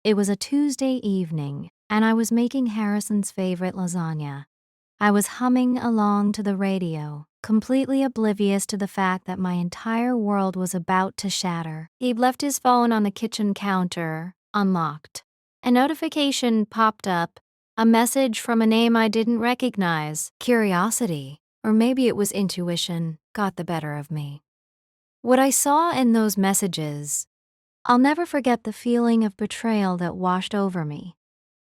It was a Tuesday evening, and I was making Harrison's favorite lasagna. I was humming along to the radio, completely oblivious to the fact that my entire world was about to shatter. He'd left his phone on the kitchen counter, unlocked. A notification popped up, a message from a name I didn't recognize. Curiosity, or maybe it was intuition, got the better of me. What I saw in those messages, I'll never forget the feeling of betrayal that washed over me.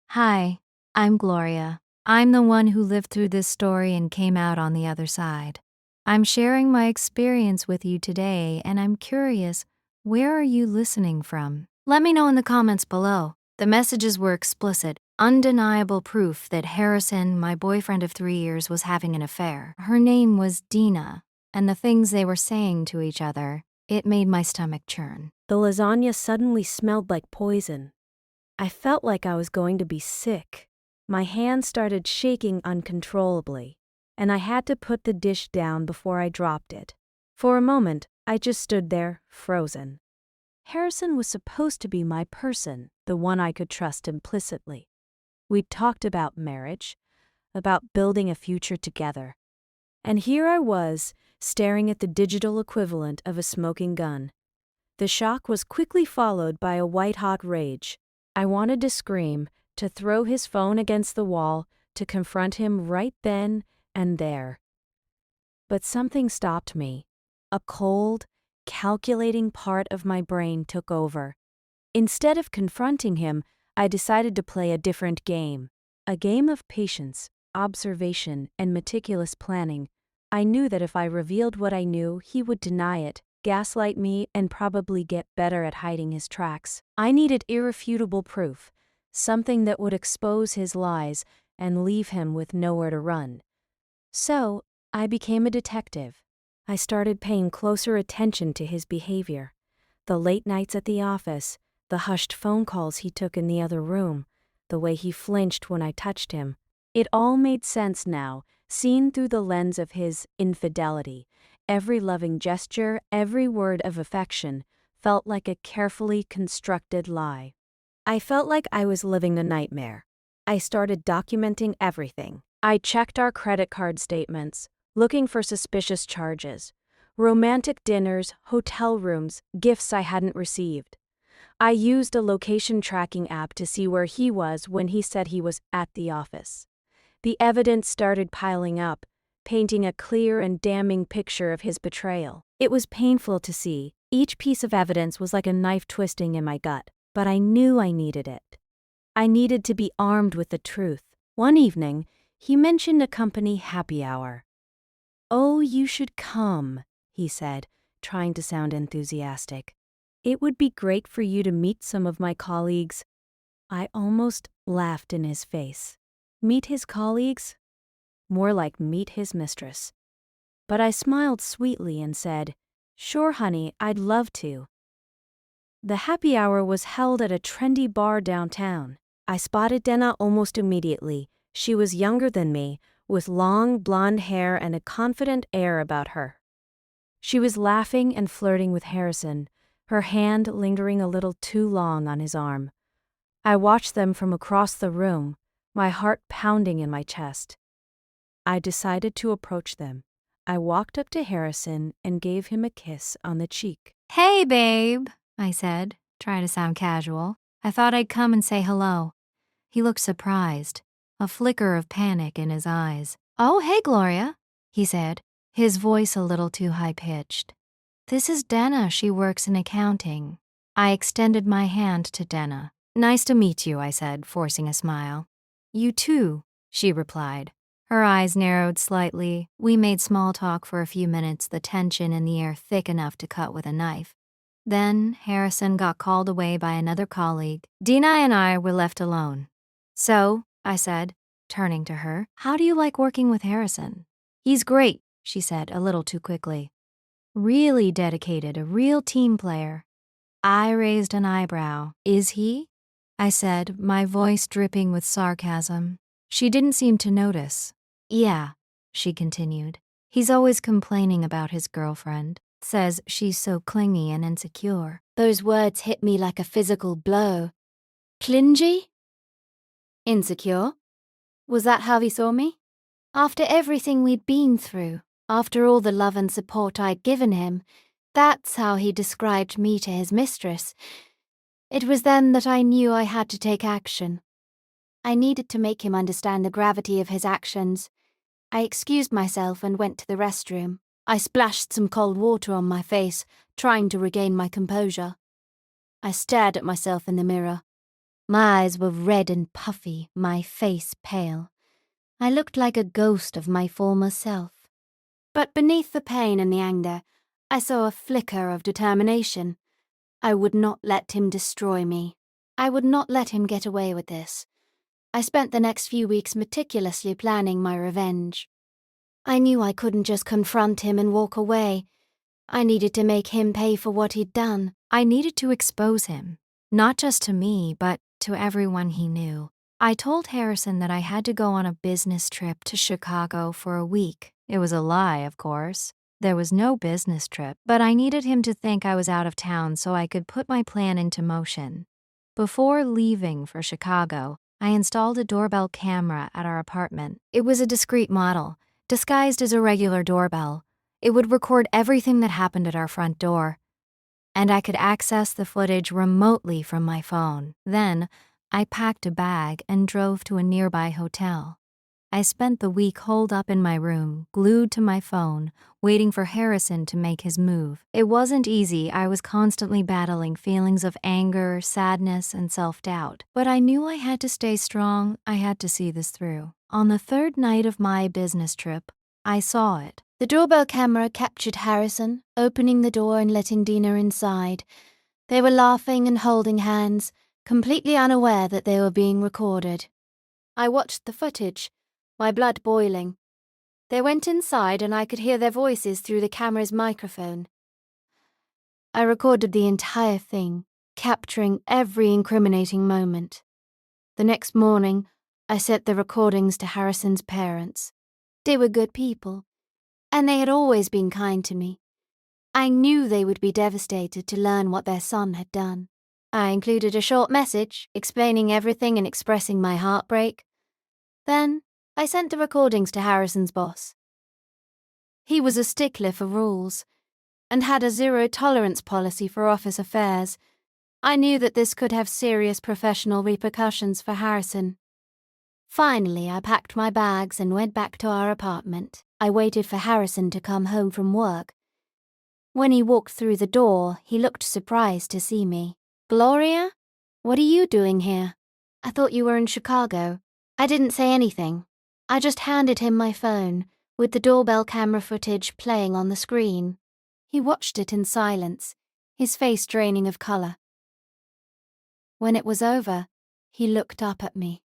Hi, I'm Gloria. I'm the one who lived through this story and came out on the other side. I'm sharing my experience with you today, and I'm curious, where are you listening from? Let me know in the comments below. The messages were explicit, undeniable proof that Harrison, my boyfriend of 3 years, was having an affair. Her name was Dina, and the things they were saying to each other, it made my stomach churn. The lasagna suddenly smelled like poison. I felt like I was going to be sick. My hand started shaking uncontrollably, and I had to put the dish down before I dropped it. For a moment, I just stood there, frozen. Harrison was supposed to be my person, the one I could trust implicitly. We'd talked about marriage, about building a future together. And here I was, staring at the digital equivalent of a smoking gun. The shock was quickly followed by a white-hot rage. I wanted to scream, to throw his phone against the wall, to confront him right then and there. But something stopped me. A cold, calculating part of my brain took over. Instead of confronting him, I decided to play a different game. A game of patience, observation, and meticulous planning. I knew that if I revealed what I knew, he would deny it, gaslight me, and probably get better at hiding his tracks. I needed irrefutable proof, something that would expose his lies and leave him with nowhere to run. So, I became a detective. I started paying closer attention to his behavior. The late nights at the office, the hushed phone calls he took in the other room, the way he flinched when I touched him. It all made sense now, seen through the lens of his infidelity. Every loving gesture, every word of affection, felt like a carefully constructed lie. I felt like I was living a nightmare. I started documenting everything. I checked our credit card statements, looking for suspicious charges, romantic dinners, hotel rooms, gifts I hadn't received. I used a location tracking app to see where he was when he said he was at the office. The evidence started piling up, painting a clear and damning picture of his betrayal. It was painful to see. Each piece of evidence was like a knife twisting in my gut, but I knew I needed it. I needed to be armed with the truth. One evening, he mentioned a company happy hour. "Oh, you should come," he said, trying to sound enthusiastic. "It would be great for you to meet some of my colleagues." I almost laughed in his face. Meet his colleagues? More like meet his mistress. But I smiled sweetly and said, "Sure, honey, I'd love to." The happy hour was held at a trendy bar downtown. I spotted Dena almost immediately. She was younger than me, with long blonde hair and a confident air about her. She was laughing and flirting with Harrison, her hand lingering a little too long on his arm. I watched them from across the room, my heart pounding in my chest. I decided to approach them. I walked up to Harrison and gave him a kiss on the cheek. Hey, babe, I said, trying to sound casual. I thought I'd come and say hello. He looked surprised, a flicker of panic in his eyes. "Oh, hey, Gloria," he said, his voice a little too high-pitched. "This is Dana. She works in accounting." I extended my hand to Dana. "Nice to meet you," I said, forcing a smile. "You too," she replied. Her eyes narrowed slightly. We made small talk for a few minutes, the tension in the air thick enough to cut with a knife. Then Harrison got called away by another colleague. Dina and I were left alone. "So," I said, turning to her, "how do you like working with Harrison?" "He's great," she said, a little too quickly. "Really dedicated, a real team player." I raised an eyebrow. "Is he?" I said, my voice dripping with sarcasm. She didn't seem to notice. "Yeah," she continued. "He's always complaining about his girlfriend. Says she's so clingy and insecure." Those words hit me like a physical blow. Clingy? Insecure? Was that how he saw me? After everything we'd been through, after all the love and support I'd given him, that's how he described me to his mistress. It was then that I knew I had to take action. I needed to make him understand the gravity of his actions. I excused myself and went to the restroom. I splashed some cold water on my face, trying to regain my composure. I stared at myself in the mirror. My eyes were red and puffy, my face pale. I looked like a ghost of my former self. But beneath the pain and the anger, I saw a flicker of determination. I would not let him destroy me. I would not let him get away with this. I spent the next few weeks meticulously planning my revenge. I knew I couldn't just confront him and walk away. I needed to make him pay for what he'd done. I needed to expose him, not just to me, but to everyone he knew. I told Harrison that I had to go on a business trip to Chicago for a week. It was a lie, of course. There was no business trip, but I needed him to think I was out of town so I could put my plan into motion. Before leaving for Chicago, I installed a doorbell camera at our apartment. It was a discreet model, disguised as a regular doorbell. It would record everything that happened at our front door, and I could access the footage remotely from my phone. Then, I packed a bag and drove to a nearby hotel. I spent the week holed up in my room, glued to my phone, waiting for Harrison to make his move. It wasn't easy. I was constantly battling feelings of anger, sadness, and self-doubt. But I knew I had to stay strong. I had to see this through. On the third night of my business trip, I saw it. The doorbell camera captured Harrison, opening the door and letting Dina inside. They were laughing and holding hands, completely unaware that they were being recorded. I watched the footage, my blood boiling. They went inside and I could hear their voices through the camera's microphone. I recorded the entire thing, capturing every incriminating moment. The next morning, I sent the recordings to Harrison's parents. They were good people, and they had always been kind to me. I knew they would be devastated to learn what their son had done. I included a short message explaining everything and expressing my heartbreak. Then, I sent the recordings to Harrison's boss. He was a stickler for rules and had a zero-tolerance policy for office affairs. I knew that this could have serious professional repercussions for Harrison. Finally, I packed my bags and went back to our apartment. I waited for Harrison to come home from work. When he walked through the door, he looked surprised to see me. "Gloria? What are you doing here? I thought you were in Chicago." I didn't say anything. I just handed him my phone, with the doorbell camera footage playing on the screen. He watched it in silence, his face draining of color. When it was over, he looked up at me,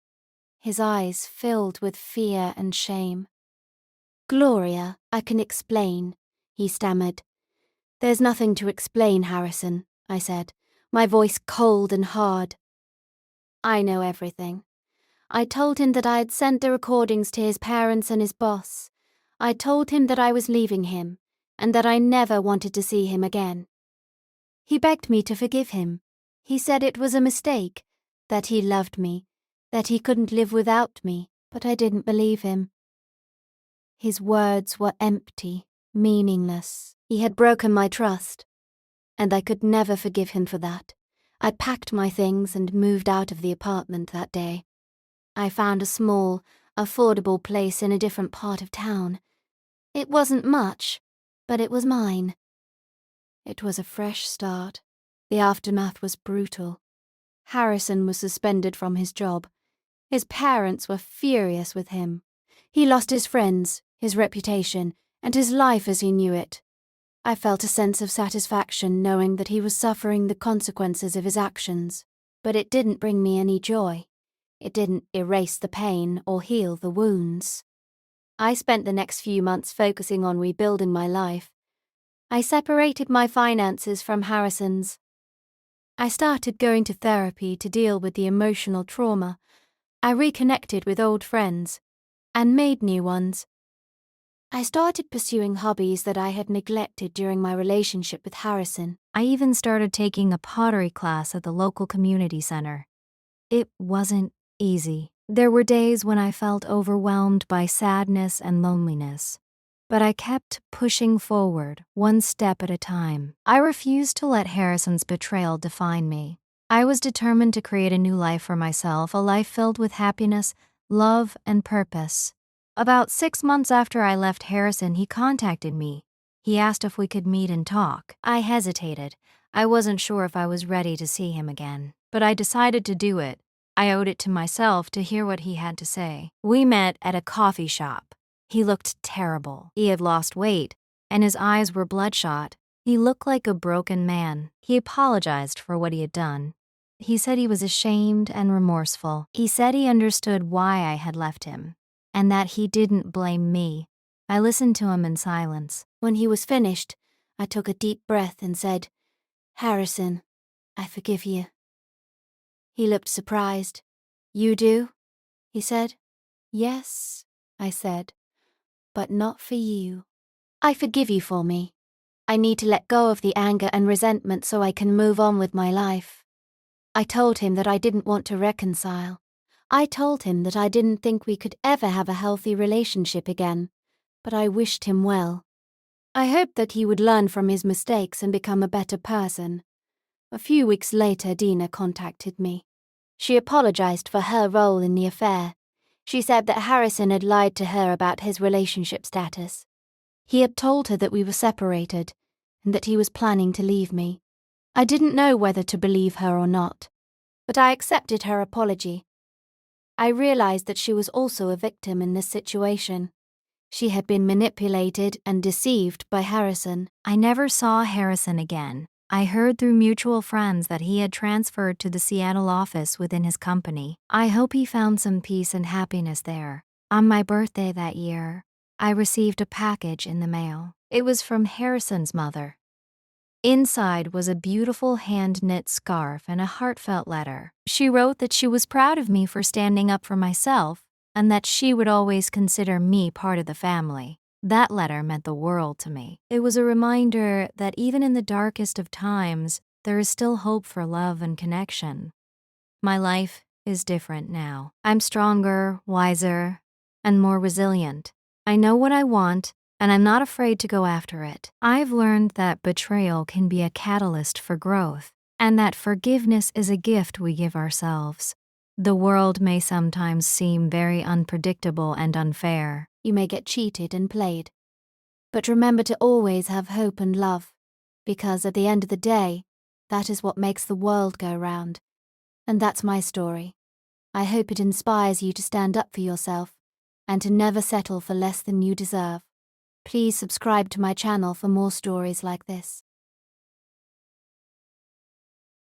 his eyes filled with fear and shame. "Gloria, I can explain," he stammered. "There's nothing to explain, Harrison," I said, my voice cold and hard. "I know everything. I told him that I had sent the recordings to his parents and his boss. I told him that I was leaving him, and that I never wanted to see him again. He begged me to forgive him. He said it was a mistake, that he loved me, that he couldn't live without me, but I didn't believe him. His words were empty, meaningless. He had broken my trust, and I could never forgive him for that. I packed my things and moved out of the apartment that day. I found a small, affordable place in a different part of town. It wasn't much, but it was mine. It was a fresh start. The aftermath was brutal. Harrison was suspended from his job. His parents were furious with him. He lost his friends, his reputation, and his life as he knew it. I felt a sense of satisfaction knowing that he was suffering the consequences of his actions, but it didn't bring me any joy. It didn't erase the pain or heal the wounds. I spent the next few months focusing on rebuilding my life. I separated my finances from Harrison's. I started going to therapy to deal with the emotional trauma. I reconnected with old friends and made new ones. I started pursuing hobbies that I had neglected during my relationship with Harrison. I even started taking a pottery class at the local community center. It wasn't easy. There were days when I felt overwhelmed by sadness and loneliness. But I kept pushing forward, one step at a time. I refused to let Harrison's betrayal define me. I was determined to create a new life for myself, a life filled with happiness, love, and purpose. About 6 months after I left Harrison, he contacted me. He asked if we could meet and talk. I hesitated. I wasn't sure if I was ready to see him again, but I decided to do it. I owed it to myself to hear what he had to say. We met at a coffee shop. He looked terrible. He had lost weight, and his eyes were bloodshot. He looked like a broken man. He apologized for what he had done. He said he was ashamed and remorseful. He said he understood why I had left him, and that he didn't blame me. I listened to him in silence. When he was finished, I took a deep breath and said, "Harrison, I forgive you." He looked surprised. "You do?" he said. "Yes," I said, "but not for you. I forgive you for me. I need to let go of the anger and resentment so I can move on with my life." I told him that I didn't want to reconcile. I told him that I didn't think we could ever have a healthy relationship again, but I wished him well. I hoped that he would learn from his mistakes and become a better person. A few weeks later, Dina contacted me. She apologized for her role in the affair. She said that Harrison had lied to her about his relationship status. He had told her that we were separated and that he was planning to leave me. I didn't know whether to believe her or not, but I accepted her apology. I realized that she was also a victim in this situation. She had been manipulated and deceived by Harrison. I never saw Harrison again. I heard through mutual friends that he had transferred to the Seattle office within his company. I hope he found some peace and happiness there. On my birthday that year, I received a package in the mail. It was from Harrison's mother. Inside was a beautiful hand-knit scarf and a heartfelt letter. She wrote that she was proud of me for standing up for myself and that she would always consider me part of the family. That letter meant the world to me. It was a reminder that even in the darkest of times, there is still hope for love and connection. My life is different now. I'm stronger, wiser, and more resilient. I know what I want, and I'm not afraid to go after it. I've learned that betrayal can be a catalyst for growth, and that forgiveness is a gift we give ourselves. The world may sometimes seem very unpredictable and unfair. You may get cheated and played. But remember to always have hope and love, because at the end of the day, that is what makes the world go round. And that's my story. I hope it inspires you to stand up for yourself and to never settle for less than you deserve. Please subscribe to my channel for more stories like this.